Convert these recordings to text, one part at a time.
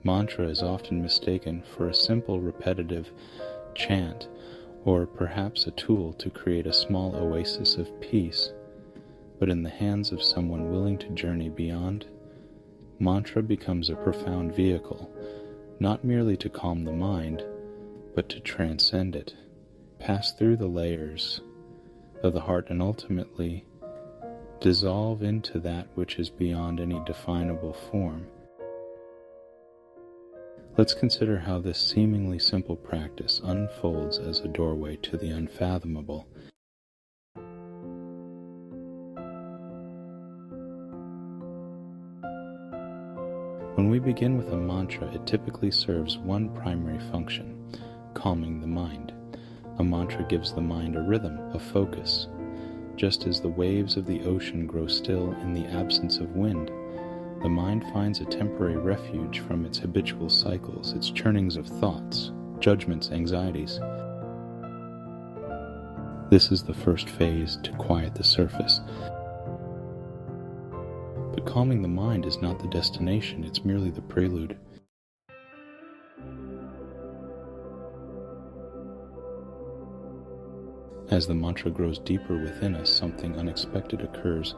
Mantra is often mistaken for a simple repetitive chant, or perhaps a tool to create a small oasis of peace. But in the hands of someone willing to journey beyond, mantra becomes a profound vehicle, not merely to calm the mind, but to transcend it, pass through the layers of the heart, and ultimately dissolve into that which is beyond any definable form. Let's consider how this seemingly simple practice unfolds as a doorway to the unfathomable. When we begin with a mantra, it typically serves one primary function: calming the mind. A mantra gives the mind a rhythm, a focus. Just as the waves of the ocean grow still in the absence of wind, the mind finds a temporary refuge from its habitual cycles, its churnings of thoughts, judgments, anxieties. This is the first phase to quiet the surface. But calming the mind is not the destination, it's merely the prelude. As the mantra grows deeper within us, something unexpected occurs.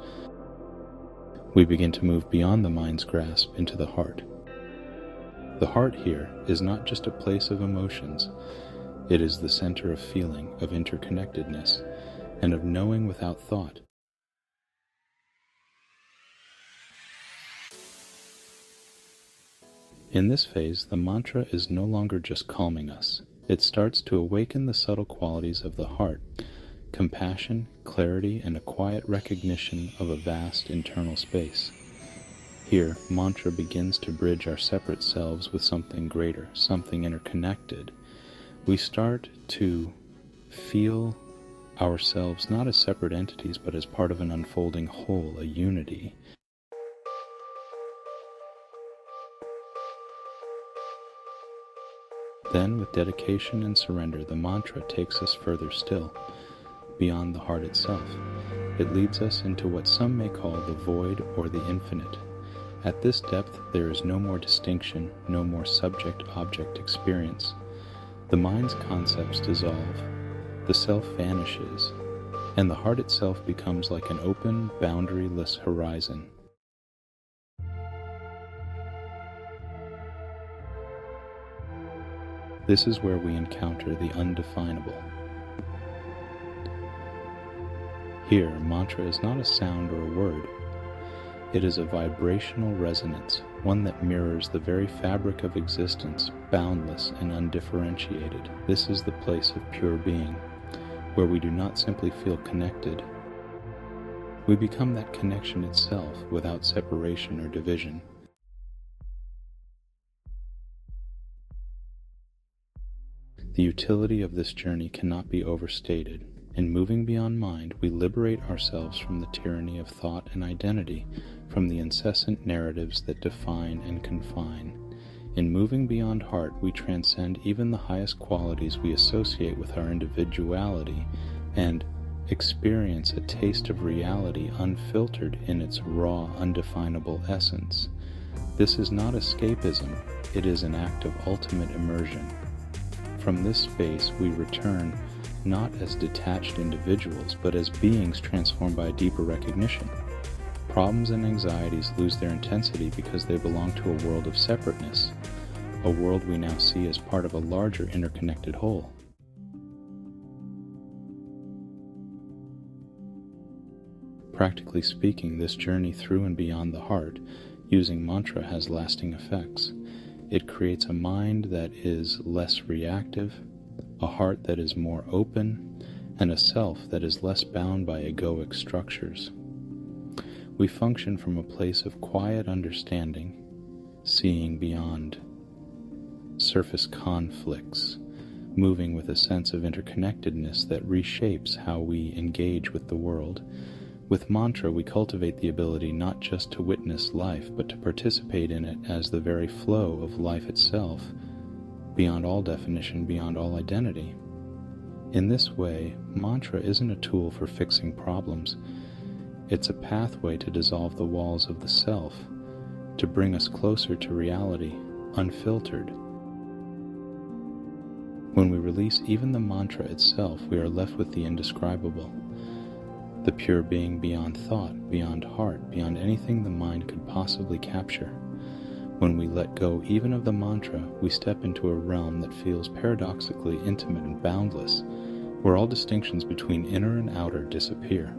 We begin to move beyond the mind's grasp into the heart. The heart here is not just a place of emotions. It is the center of feeling, of interconnectedness, and of knowing without thought. In this phase, the mantra is no longer just calming us. It starts to awaken the subtle qualities of the heart: compassion, clarity, and a quiet recognition of a vast internal space. Here, mantra begins to bridge our separate selves with something greater, something interconnected. We start to feel ourselves not as separate entities, but as part of an unfolding whole, a unity. Then, with dedication and surrender, the mantra takes us further still, beyond the heart itself. It leads us into what some may call the void or the infinite. At this depth, there is no more distinction, no more subject-object experience. The mind's concepts dissolve, the self vanishes, and the heart itself becomes like an open, boundaryless horizon. This is where we encounter the undefinable. Here, mantra is not a sound or a word. It is a vibrational resonance, one that mirrors the very fabric of existence, boundless and undifferentiated. This is the place of pure being, where we do not simply feel connected. We become that connection itself, without separation or division. The utility of this journey cannot be overstated. In moving beyond mind, we liberate ourselves from the tyranny of thought and identity, from the incessant narratives that define and confine. In moving beyond heart, we transcend even the highest qualities we associate with our individuality and experience a taste of reality unfiltered in its raw, undefinable essence. This is not escapism, it is an act of ultimate immersion. From this space, we return not as detached individuals, but as beings transformed by a deeper recognition. Problems and anxieties lose their intensity because they belong to a world of separateness, a world we now see as part of a larger interconnected whole. Practically speaking, this journey through and beyond the heart, using mantra, has lasting effects. It creates a mind that is less reactive, a heart that is more open, and a self that is less bound by egoic structures. We function from a place of quiet understanding, seeing beyond surface conflicts, moving with a sense of interconnectedness that reshapes how we engage with the world. With mantra, we cultivate the ability not just to witness life, but to participate in it as the very flow of life itself, beyond all definition, beyond all identity. In this way, mantra isn't a tool for fixing problems. It's a pathway to dissolve the walls of the self, to bring us closer to reality, unfiltered. When we release even the mantra itself, we are left with the indescribable, the pure being beyond thought, beyond heart, beyond anything the mind could possibly capture. When we let go even of the mantra, we step into a realm that feels paradoxically intimate and boundless, where all distinctions between inner and outer disappear.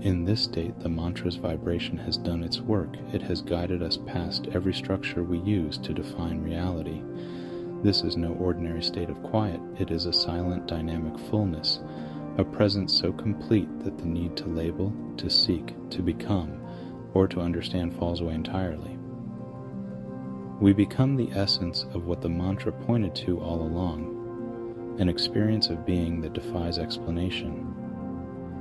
In this state, the mantra's vibration has done its work. It has guided us past every structure we use to define reality. This is no ordinary state of quiet. It is a silent, dynamic fullness, a presence so complete that the need to label, to seek, to become, or to understand falls away entirely. We become the essence of what the mantra pointed to all along, an experience of being that defies explanation.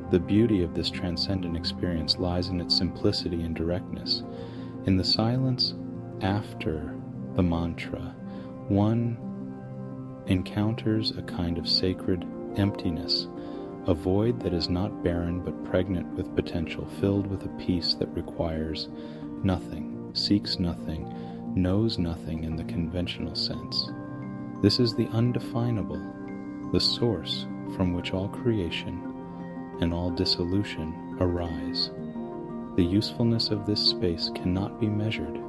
The beauty of this transcendent experience lies in its simplicity and directness. In the silence after the mantra, one encounters a kind of sacred emptiness, a void that is not barren but pregnant with potential, filled with a peace that requires nothing, seeks nothing, knows nothing in the conventional sense. This is the undefinable, the source from which all creation and all dissolution arise. The usefulness of this space cannot be measured,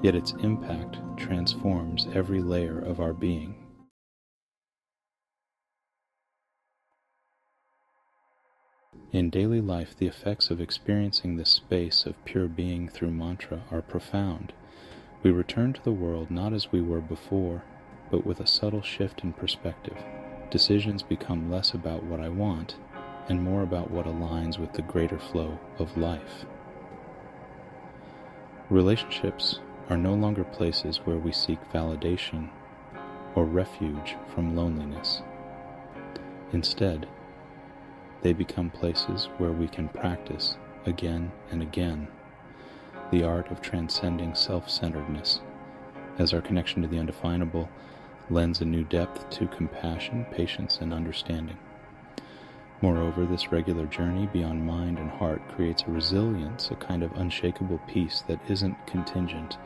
yet its impact transforms every layer of our being. In daily life, the effects of experiencing this space of pure being through mantra are profound. We return to the world not as we were before, but with a subtle shift in perspective. Decisions become less about what I want and more about what aligns with the greater flow of life. Relationships are no longer places where we seek validation or refuge from loneliness. Instead, they become places where we can practice again and again the art of transcending self-centeredness, as our connection to the undefinable lends a new depth to compassion, patience, and understanding. Moreover, this regular journey beyond mind and heart creates a resilience, a kind of unshakable peace that isn't contingent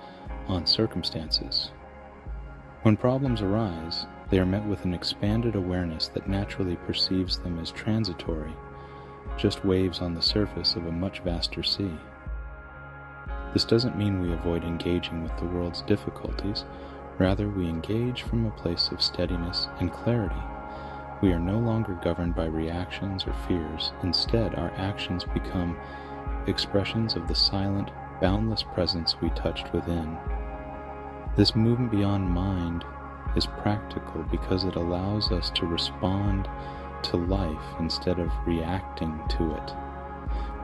on circumstances. When problems arise, they are met with an expanded awareness that naturally perceives them as transitory, just waves on the surface of a much vaster sea. This doesn't mean we avoid engaging with the world's difficulties. Rather, we engage from a place of steadiness and clarity. We are no longer governed by reactions or fears. Instead, our actions become expressions of the silent, boundless presence we touched within. This movement beyond mind is practical because it allows us to respond to life instead of reacting to it.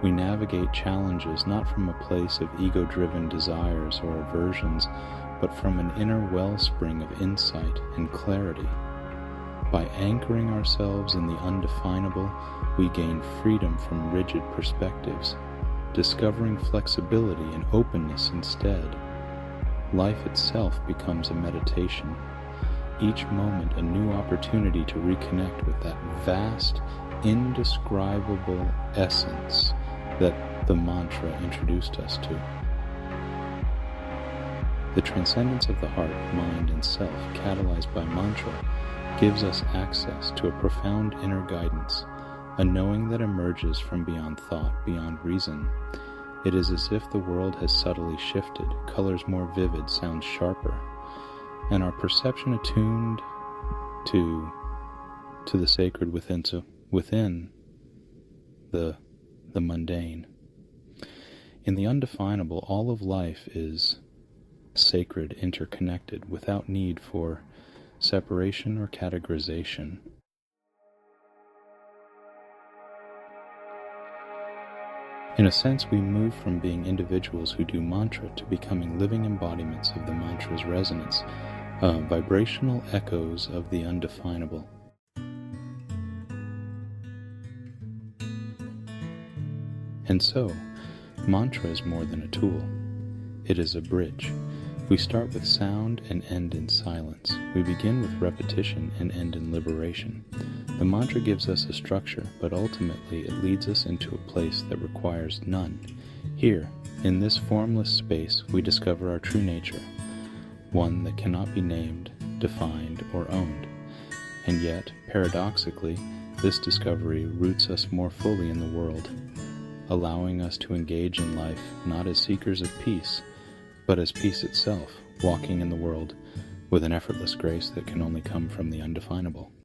We navigate challenges not from a place of ego-driven desires or aversions, but from an inner wellspring of insight and clarity. By anchoring ourselves in the undefinable, we gain freedom from rigid perspectives, discovering flexibility and openness instead. Life itself becomes a meditation, each moment a new opportunity to reconnect with that vast, indescribable essence that the mantra introduced us to. The transcendence of the heart, mind, and self, catalyzed by mantra, gives us access to a profound inner guidance, a knowing that emerges from beyond thought, beyond reason. It is as if the world has subtly shifted, colors more vivid, sounds sharper, and our perception attuned to the sacred within the mundane. In the undefinable, all of life is sacred, interconnected, without need for separation or categorization. In a sense, we move from being individuals who do mantra to becoming living embodiments of the mantra's resonance, vibrational echoes of the undefinable. And so, mantra is more than a tool. It is a bridge. We start with sound and end in silence. We begin with repetition and end in liberation. The mantra gives us a structure, but ultimately it leads us into a place that requires none. Here, in this formless space, we discover our true nature. one that cannot be named, defined, or owned. And yet, paradoxically, this discovery roots us more fully in the world, allowing us to engage in life not as seekers of peace, but as peace itself, walking in the world with an effortless grace that can only come from the undefinable.